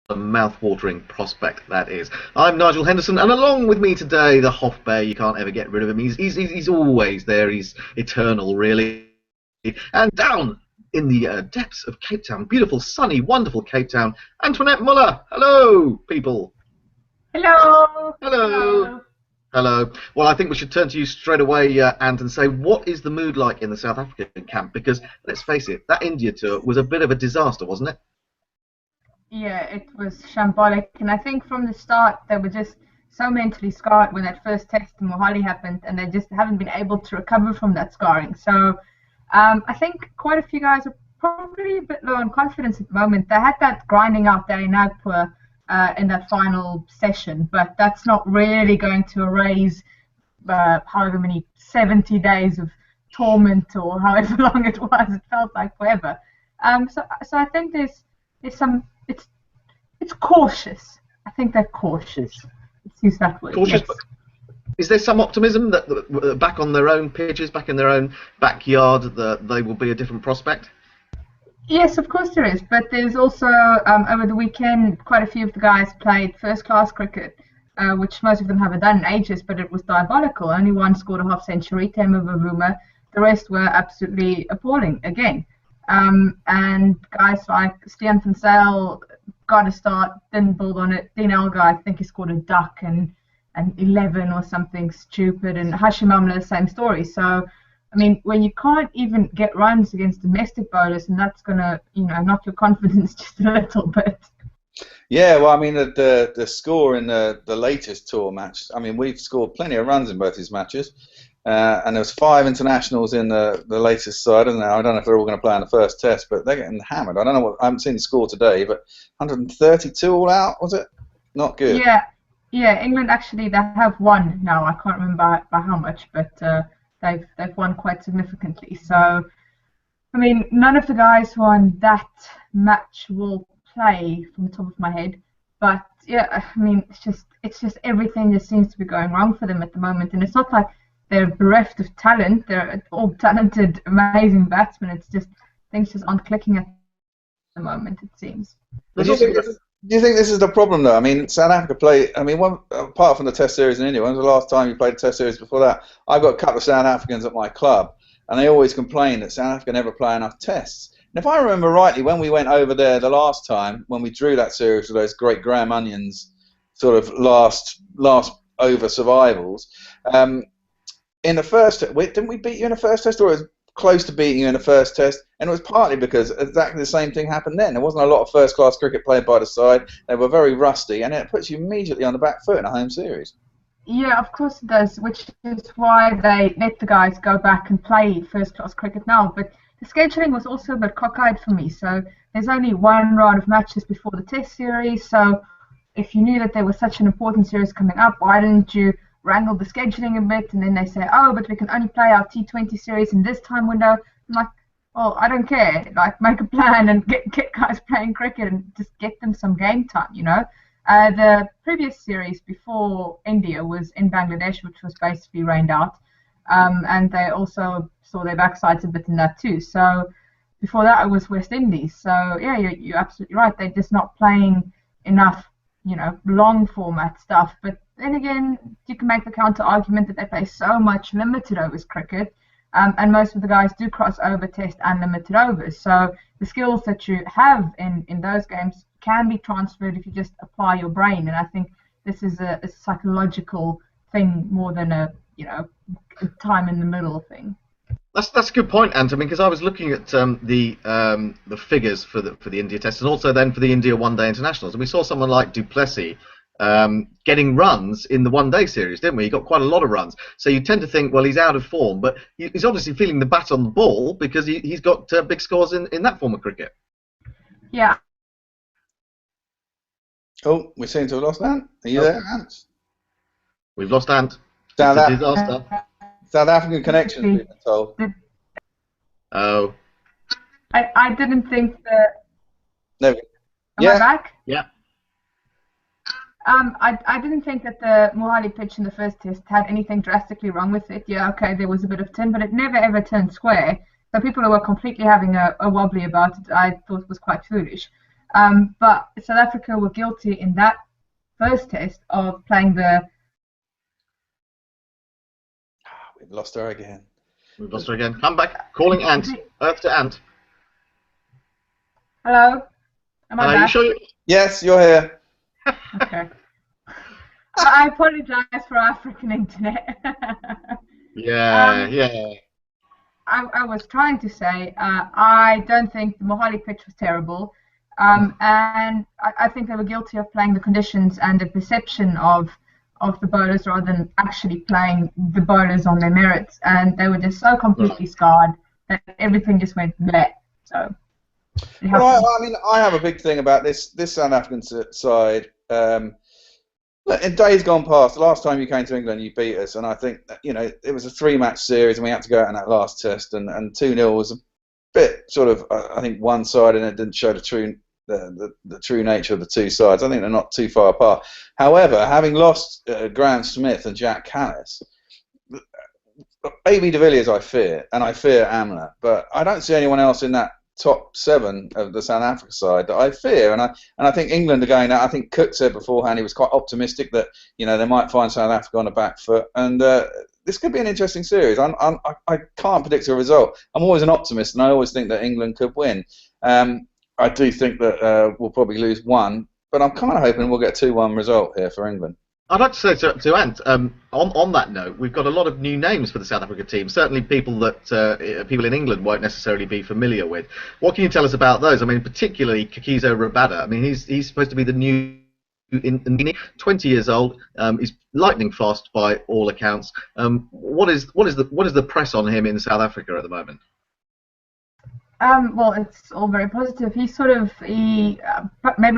a mouth-watering prospect that is. I'm Nigel Henderson, and along with me today, the Hoff Bear. You can't ever get rid of him. He's always there. He's eternal, really. And down in the depths of Cape Town, beautiful, sunny, wonderful Cape Town, Antoinette Müller. Hello, people. Hello. Hello. Hello. Hello. Well, I think we should turn to you straight away, Ant, and say, what is the mood like in the South African camp? Because, let's face it, that India tour was a bit of a disaster, wasn't it? Yeah, it was shambolic, and I think from the start they were just so mentally scarred when that first test in Mohali happened, and they just haven't been able to recover from that scarring. So I think quite a few guys are probably a bit low on confidence at the moment. They had that grinding out day in Nagpur in that final session, but that's not really going to erase however many 70 days of torment or however long it was. It felt like forever. So I think there's some. It's cautious. I think they're cautious. Let's use that word. Cautious, Yes. but is there some optimism that back on their own pitches, back in their own backyard, that they will be a different prospect? Yes, of course there is. But there's also over the weekend, quite a few of the guys played first-class cricket, which most of them haven't done in ages. But it was diabolical. Only one scored a half century, Temo Bavuma. The rest were absolutely appalling again. And guys like Stian van Zyl got a start, didn't build on it. Dean Elgar, I think he scored a duck and 11 or something stupid. And Hashim Amla, same story. So, I mean, when you can't even get runs against domestic bowlers, and that's going to, knock your confidence just a little bit. Yeah, well, I mean, the score in the latest tour match, I mean, we've scored plenty of runs in both these matches. And there was 5 internationals in the latest side. I don't know if they're all going to play in the first test, but they're getting hammered. I haven't seen the score today, but 132 all out, was it? Not good. Yeah. England actually they have won now. I can't remember by how much, but they've won quite significantly. So I mean, none of the guys who won that match will play from the top of my head. But yeah, I mean, it's just everything just seems to be going wrong for them at the moment, and it's not like they're bereft of talent. They're all talented, amazing batsmen. It's just things just aren't clicking at the moment, it seems. Do you think this is the problem, though? I mean, South Africa play. I mean, apart from the Test series in India, when was the last time you played a Test series before that? I've got a couple of South Africans at my club, and they always complain that South Africa never play enough Tests. And if I remember rightly, when we went over there the last time, when we drew that series with those great Graham Onions sort of last over survivals, in the first, didn't we beat you in the first test, or it was close to beating you in the first test? And it was partly because exactly the same thing happened then. There wasn't a lot of first-class cricket played by the side. They were very rusty, and it puts you immediately on the back foot in a home series. Yeah, of course it does, which is why they let the guys go back and play first-class cricket now. But the scheduling was also a bit cockeyed for me. So there's only one round of matches before the Test series. So if you knew that there was such an important series coming up, why didn't you wrangle the scheduling a bit? And then they say, oh, but we can only play our T20 series in this time window. I'm like, well, I don't care. Like, make a plan and get guys playing cricket and just get them some game time, The previous series before India was in Bangladesh, which was basically rained out. And they also saw their backsides a bit in that too. So before that, it was West Indies. So, yeah, you're absolutely right. They're just not playing enough, long format stuff. But then again, you can make the counter argument that they play so much limited overs cricket, and most of the guys do cross over Test and limited overs. So the skills that you have in those games can be transferred if you just apply your brain. And I think this is a psychological thing more than a time in the middle thing. That's a good point, Ant. I mean, because I was looking at the figures for the India Test and also then for the India One Day Internationals, and we saw someone like Du Plessis getting runs in the one-day series, didn't we? He got quite a lot of runs. So you tend to think, well, he's out of form, but he's obviously feeling the bat on the ball because he's got big scores in that form of cricket. Yeah. Oh, we seem to have lost Ant. Are you there, Ant? We've lost Ant. South, It's a disaster. South African connections, we've been told. Oh. I didn't think that... No. Am I back? Yeah. I didn't think that the Mohali pitch in the first test had anything drastically wrong with it. Yeah, okay, there was a bit of tin, but it never ever turned square. So people who were completely having a wobbly about it, I thought was quite foolish. But South Africa were guilty in that first test of playing the... We've lost her again. We've lost her again. Come back. Calling Ant. Earth to Ant. Hello? Am I Are back? you sure? Yes, you're here. Okay. I apologize for African internet. Yeah, I was trying to say I don't think the Mohali pitch was terrible, and I think they were guilty of playing the conditions and the perception of the bowlers rather than actually playing the bowlers on their merits, and they were just so completely scarred that everything just went bleh. So. Well, I mean, I have a big thing about this South African side. Look, in days gone past, the last time you came to England, you beat us, and I think that, it was a 3-match series, and we had to go out in that last test, and 2-0 was a bit sort of, I think, one-sided, and it didn't show the true nature of the two sides. I think they're not too far apart. However, having lost Graham Smith and Jack Callis, AB de Villiers I fear, and I fear Amla, but I don't see anyone else in that top 7 of the South Africa side that I fear, and I think England are going out. I think Cook said beforehand he was quite optimistic that they might find South Africa on the back foot, and this could be an interesting series. I can't predict a result. I'm always an optimist, and I always think that England could win. I do think that we'll probably lose 1, but I'm kind of hoping we'll get a 2-1 result here for England. I'd like to say to Ant, on that note, we've got a lot of new names for the South Africa team. Certainly people that people in England won't necessarily be familiar with. What can you tell us about those? I mean, particularly Kagiso Rabada. I mean, he's supposed to be the new 20 years old. He's lightning fast by all accounts. What is the press on him in South Africa at the moment? Well, it's all very positive. Maybe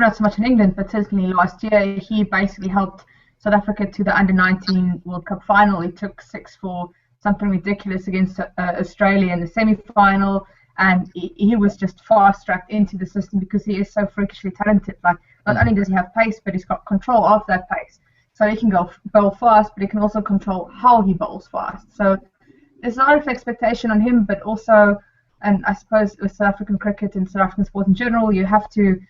not so much in England, but certainly last year he basically helped South Africa to the Under-19 World Cup final. He took 6 for something ridiculous against Australia in the semi-final, and he was just fast-tracked into the system because he is so freakishly talented. Like, not only does he have pace, but he's got control of that pace. So he can bowl fast, but he can also control how he bowls fast. So there's a lot of expectation on him, but also, and I suppose with South African cricket and South African sport in general, you have to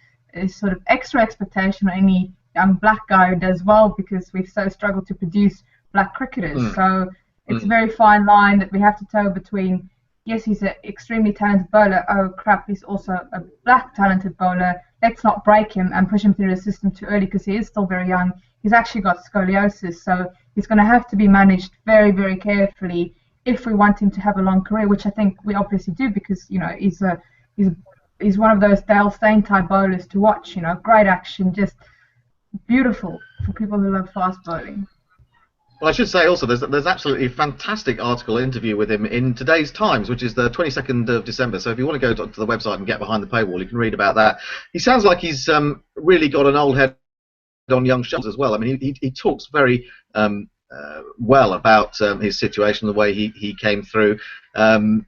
sort of extra expectation on any young black guy who does well, because we've so struggled to produce black cricketers. So it's a very fine line that we have to toe between, yes, he's an extremely talented bowler, oh crap, he's also a black talented bowler, let's not break him and push him through the system too early because he is still very young. He's actually got scoliosis, so he's going to have to be managed very, very carefully if we want him to have a long career, which I think we obviously do, because he's one of those Dale Steyn type bowlers to watch. Great action, just beautiful for people who love fast bowling. Well, I should say also there's absolutely a fantastic interview with him in today's Times, which is the 22nd of December. So if you want to go to the website and get behind the paywall, you can read about that. He sounds like he's really got an old head on young shoulders as well. I mean, he talks very well about his situation, the way he came through, and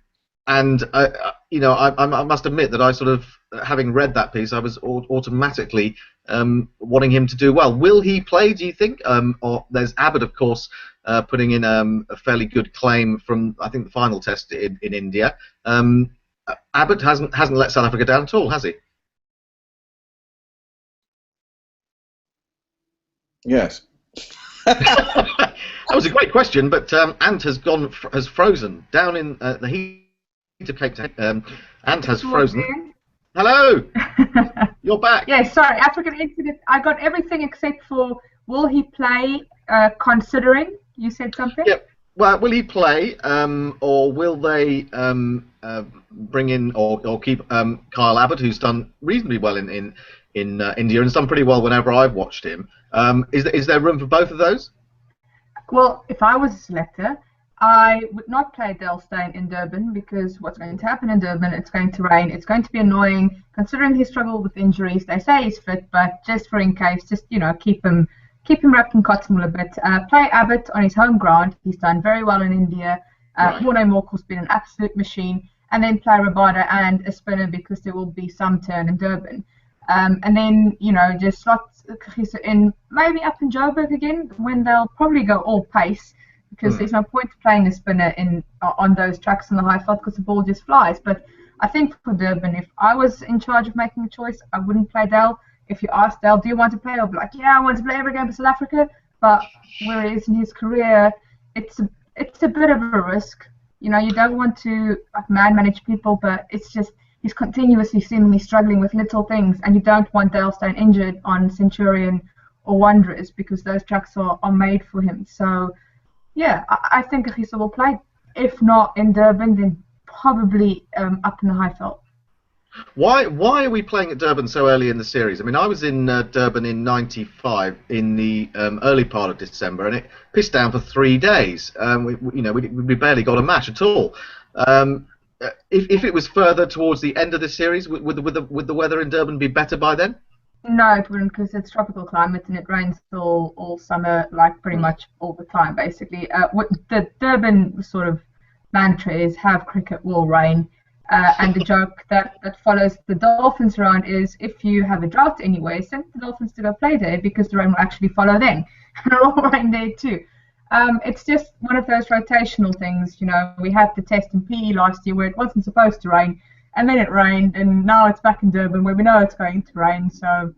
I must admit that I sort of, having read that piece, I was automatically wanting him to do well. Will he play, do you think? Or there's Abbott, of course, putting in a fairly good claim from, I think, the final test in India. Abbott hasn't let South Africa down at all, has he? Yes. That was a great question, but Ant has frozen down in the heat of Cape Town. Ant has frozen. Hello, you're back. Yeah, sorry, African internet. I got everything except for will he play? Considering you said something. Yeah. Well, will he play, or will they bring in or keep Kyle Abbott, who's done reasonably well in India and has done pretty well whenever I've watched him? Is there room for both of those? Well, if I was a selector, I would not play Dale Steyn in Durban, because what's going to happen in Durban, it's going to rain, it's going to be annoying, considering he struggled with injuries. They say he's fit, but just for in case, just keep him wrapped in cotton wool a bit. Play Abbott on his home ground. He's done very well in India. Morne Morkel's been an absolute machine. And then play Rabada and a spinner, because there will be some turn in Durban. And then, just slot Kagiso in, maybe up in Joburg again, when they'll probably go all pace, because there's no point playing a spinner on those tracks on the high felt, because the ball just flies. But I think for Durban, if I was in charge of making a choice, I wouldn't play Dale. If you ask Dale, do you want to play? I'll be like, yeah, I want to play every game for South Africa. But where he is in his career, it's a bit of a risk. You know, you don't want to manage people, but it's just he's continuously seemingly struggling with little things, and you don't want Dale staying injured on Centurion or Wanderers because those tracks are made for him. So, yeah, I think Achisa will play. If not in Durban, then probably up in the Highveld. Why are we playing at Durban so early in the series? I mean, I was in Durban in '95 in the early part of December, and it pissed down for 3 days. We barely got a match at all. If it was further towards the end of the series, would the weather in Durban be better by then? No, it wouldn't, because it's tropical climate and it rains all summer, like pretty much all the time, basically. The Durban sort of mantra is have cricket, will rain. And the joke that follows the Dolphins around is if you have a drought anyway, send the Dolphins to go play there because the rain will actually follow them. And it'll all rain there too. It's just one of those rotational things. You know, we had the test in PE last year where it wasn't supposed to rain, and then it rained, and now it's back in Durban where we know it's going to rain. So,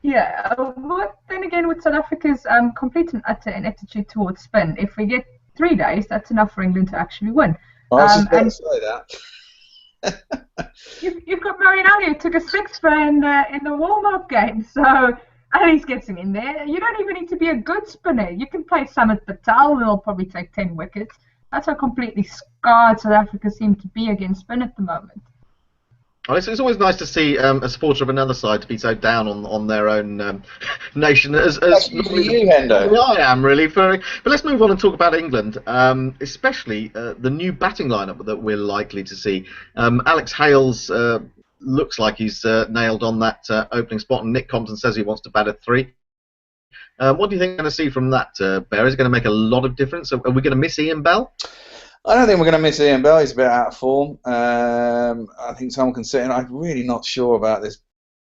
yeah. But then again, with South Africa's complete and utter ineptitude towards spin, if we get 3 days, that's enough for England to actually win. I was just going to say that. You've got Marianelli who took a sixfer in the warm-up game, so and he's getting in there. You don't even need to be a good spinner. You can play Samit Patel, who'll probably take 10 wickets. That's how completely scarred South Africa seem to be against spin at the moment. Well, it's always nice to see a supporter of another side to be so down on their own nation. That's usually you, Hendo. I am really. But let's move on and talk about England, especially the new batting lineup that we're likely to see. Alex Hales looks like he's nailed on that opening spot, and Nick Compton says he wants to bat at 3. What do you think we're going to see from that, Bear? Is it going to make a lot of difference? Are we going to miss Ian Bell? I don't think we're going to miss Ian Bell. He's a bit out of form. I think someone can sit in. I'm really not sure about this.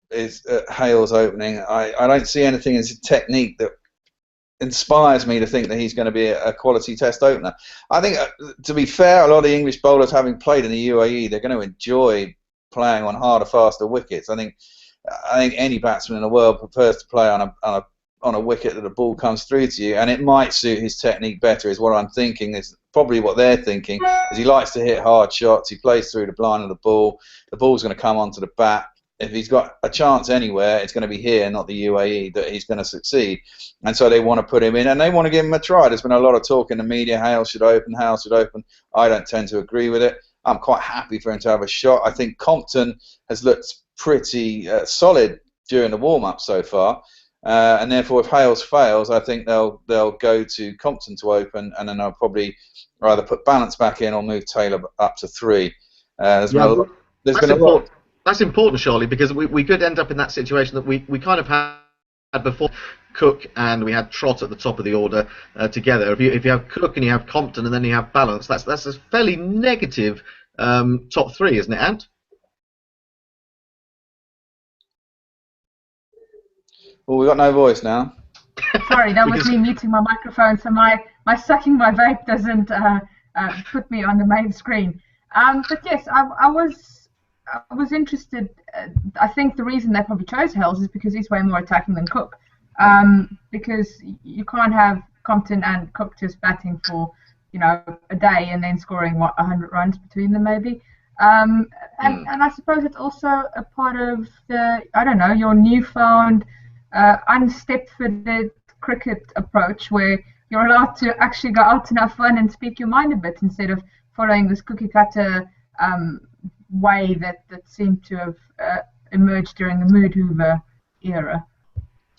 Is Hales opening? I don't see anything as a technique that inspires me to think that he's going to be a quality Test opener. I think, to be fair, a lot of the English bowlers, having played in the UAE, they're going to enjoy playing on harder, faster wickets. I think any batsman in the world prefers to play on a wicket that the ball comes through to you, and it might suit his technique better, is what I'm thinking. Is probably what they're thinking, is he likes to hit hard shots, he plays through the blind of the ball's going to come onto the bat. If he's got a chance anywhere, it's going to be here, not the UAE, that he's going to succeed. And so they want to put him in, and they want to give him a try. There's been a lot of talk in the media, Hales should open. I don't tend to agree with it. I'm quite happy for him to have a shot. I think Compton has looked pretty solid during the warm-up so far. And therefore, if Hales fails, I think they'll go to Compton to open, and then they'll probably either put Balance back in or move Taylor up to 3. That's important, Charlie, because we could end up in that situation that we kind of had before. Cook and we had Trott at the top of the order together. If you have Cook and you have Compton and then you have Balance, that's a fairly negative top 3, isn't it, Ant? Well, we've got no voice now. Sorry, that was me muting my microphone, so my sucking my vape doesn't put me on the main screen. But yes, I was interested. I think the reason they probably chose Hales is because he's way more attacking than Cook. Because you can't have Compton and Cook just batting for a day and then scoring 100 runs between them maybe. And I suppose it's also a part of your newfound unstep-footed cricket approach where you're allowed to actually go out and have fun and speak your mind a bit instead of following this cookie-cutter way that seemed to have emerged during the Mood Hoover era.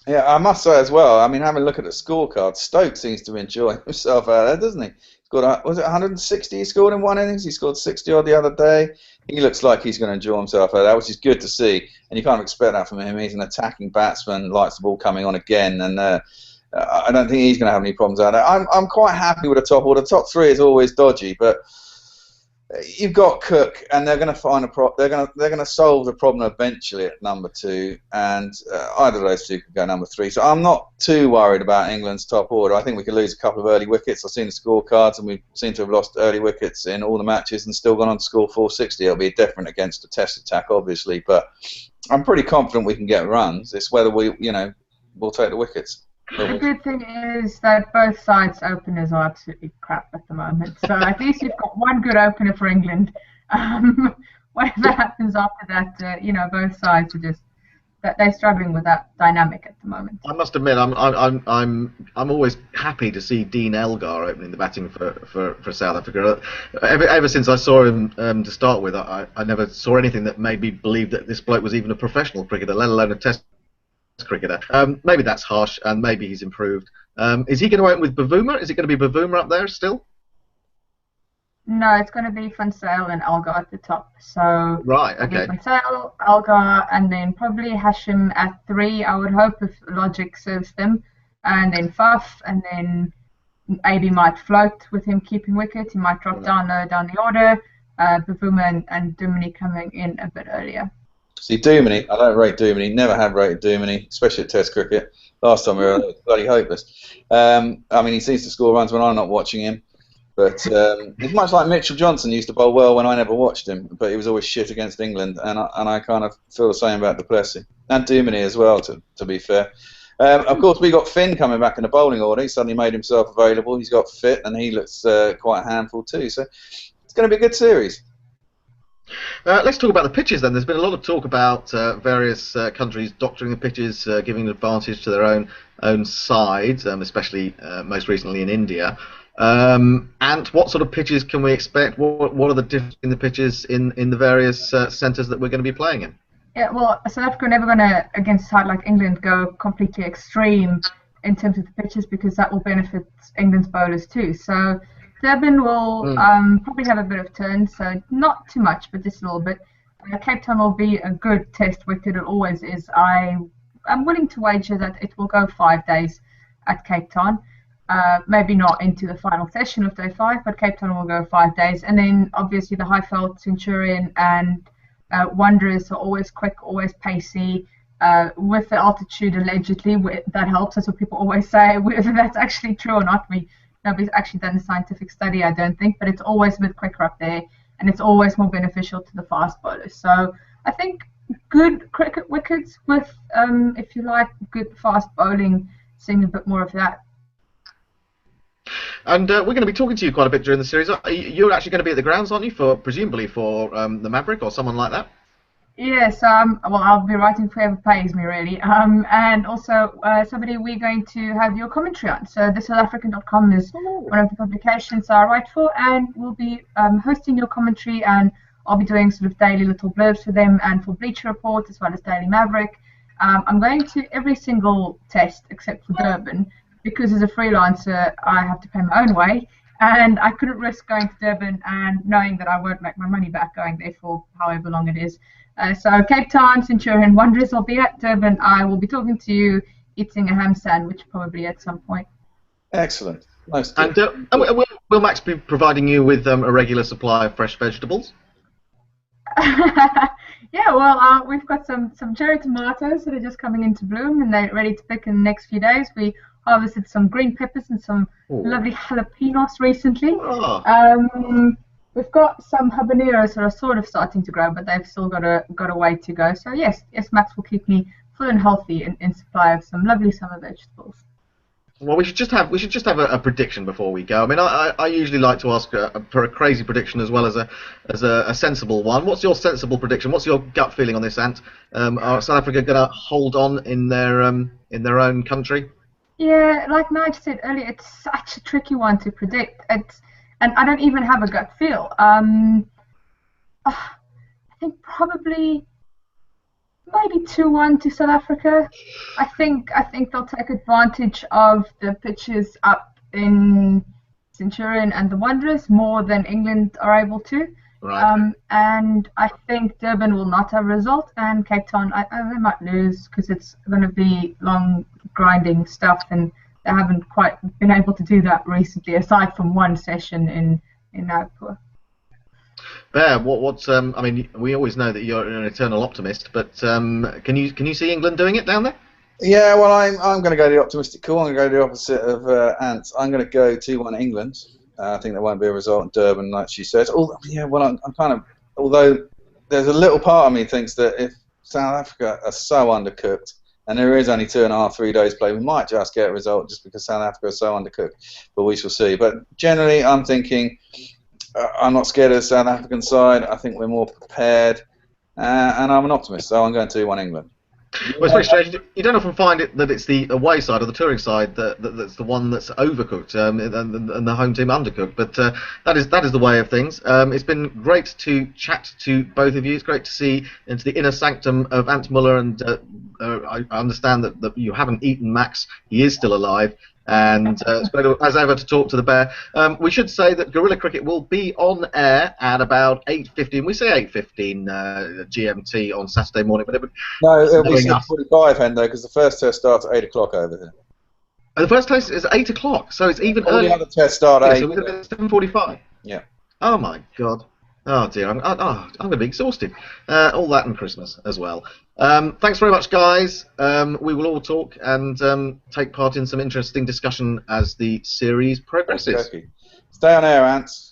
Yeah, I must say as well, I mean, having a look at the scorecard, Stokes seems to enjoy himself out there, doesn't he? Was it 160 he scored in one innings? He scored 60 odd the other day. He looks like he's going to enjoy himself out there, which is good to see. And you can't expect that from him. He's an attacking batsman, likes the ball coming on again, and I don't think he's going to have any problems out there. I'm quite happy with the top order. The top 3 is always dodgy, but you've got Cook, and they're going to find they're going to solve the problem eventually at number 2, and either of those two could go number 3. So I'm not too worried about England's top order. I think we could lose a couple of early wickets. I've seen the scorecards, and we seem to have lost early wickets in all the matches and still gone on to score 460. It'll be different against a Test attack, obviously, but I'm pretty confident we can get runs. It's whether we'll take the wickets. The good thing is that both sides' openers are absolutely crap at the moment. So at least you've got one good opener for England. Whatever happens after that, both sides are just they're struggling with that dynamic at the moment. I must admit, I'm always happy to see Dean Elgar opening the batting for South Africa. Ever since I saw him to start with, I never saw anything that made me believe that this bloke was even a professional cricketer, let alone a Test cricketer. Maybe that's harsh, and maybe he's improved. Is he going to open with Bavuma? Is it going to be Bavuma up there still? No, it's going to be Van Zyl and Elgar at the top. So right, okay. Van Zyl, Elgar, and then probably Hashim at 3. I would hope if logic serves them, and then Faf, and then AB might float with him keeping wicket. He might drop down low down the order. Bavuma and Duminy coming in a bit earlier. See, Duminy, I don't rate Duminy, never have rated Duminy, especially at Test cricket. Last time we were bloody hopeless. He seems to score runs when I'm not watching him. But it's much like Mitchell Johnson used to bowl well when I never watched him, but he was always shit against England, and I kind of feel the same about du Plessis. And Duminy as well, to be fair. Of course, we got Finn coming back in the bowling order. He suddenly made himself available. He's got fit, and he looks quite a handful too. So it's going to be a good series. Let's talk about the pitches then. There's been a lot of talk about various countries doctoring the pitches, giving an advantage to their own sides, especially most recently in India. And what sort of pitches can we expect? What are the differences in the pitches in the various centres that we're going to be playing in? Yeah, well, South Africa are never going to, against a side like England, go completely extreme in terms of the pitches, because that will benefit England's bowlers too. So Durban will probably have a bit of turn, so not too much, but just a little bit. Cape Town will be a good test wicket. It always is. I'm willing to wager that it will go 5 days at Cape Town. Maybe not into the final session of day 5, but Cape Town will go 5 days. And then obviously the Highveld, Centurion, and Wanderers are always quick, always pacey. With the altitude, allegedly, that helps. That's what people always say. Whether that's actually true or not, nobody's actually done a scientific study, I don't think, but it's always a bit quicker up there, and it's always more beneficial to the fast bowlers. So I think good cricket wickets with, if you like, good fast bowling, seeing a bit more of that. And we're going to be talking to you quite a bit during the series. You're actually going to be at the grounds, aren't you, presumably for the Maverick or someone like that? Yes, well, I'll be writing for whoever pays me, really. And also, somebody we're going to have your commentary on. So, theSouthAfrican.com is one of the publications I write for, and we'll be hosting your commentary, and I'll be doing sort of daily little blurbs for them and for Bleacher Report as well as Daily Maverick. I'm going to every single test except for Durban, because as a freelancer, I have to pay my own way. And I couldn't risk going to Durban and knowing that I won't make my money back going there for however long it is. So Cape Town, Centurion, Wanderers will be at Durban. I will be talking to you, eating a ham sandwich probably at some point. Excellent. Nice. And will Max be providing you with a regular supply of fresh vegetables? Yeah, well, we've got some cherry tomatoes that are just coming into bloom, and they're ready to pick in the next few days. We harvested some green peppers and some lovely jalapenos recently. We've got some habaneros that are sort of starting to grow, but they've still got a way to go. So yes, Max will keep me full and healthy in supply of some lovely summer vegetables. Well, we should just have a prediction before we go. I mean, I usually like to ask for a crazy prediction as well as a sensible one. What's your sensible prediction? What's your gut feeling on this, Ant? Are South Africa going to hold on in their own country? Yeah, like Nige said earlier, it's such a tricky one to predict. And I don't even have a gut feel. I think probably maybe 2-1 to South Africa. I think they'll take advantage of the pitches up in Centurion and the Wanderers more than England are able to. Right. And I think Durban will not have a result, and Cape Town, they might lose because it's going to be long grinding stuff, and they haven't quite been able to do that recently, aside from one session in Nagpur. Bear, I mean, we always know that you're an eternal optimist, but can you see England doing it down there? Yeah, well, I'm going to go the optimistic call. I'm going to go the opposite of Ant. I'm going to go 2-1 England. I think there won't be a result in Durban, like she said. Yeah, well, I'm kind of, although there's a little part of me thinks that if South Africa are so undercooked, and there is only 2.5, 3 days play, we might just get a result just because South Africa are so undercooked. But we shall see. But generally, I'm thinking I'm not scared of the South African side. I think we're more prepared, and I'm an optimist. So I'm going 2-1 England. Well, it's very strange. You don't often find it that it's the away side or the touring side that's the one that's overcooked and the home team undercooked. But that is the way of things. It's been great to chat to both of you. It's great to see into the inner sanctum of Ant Müller, and I understand that you haven't eaten Max. He is still alive. And it's great as ever to talk to the Bear. We should say that Guerilla Cricket will be on air at about 8:15. We say 8:15 GMT on Saturday morning, but no, it'll be 7:45, Hendo, because the first test starts at 8 o'clock over here. And the first test is at 8 o'clock, so it's even All earlier. the other tests start at 8. So we're at 7:45. Yeah. Oh my God. Oh dear, I'm going to be exhausted. All that and Christmas as well. Thanks very much, guys. We will all talk and take part in some interesting discussion as the series progresses. Okay. Stay on air, Ants.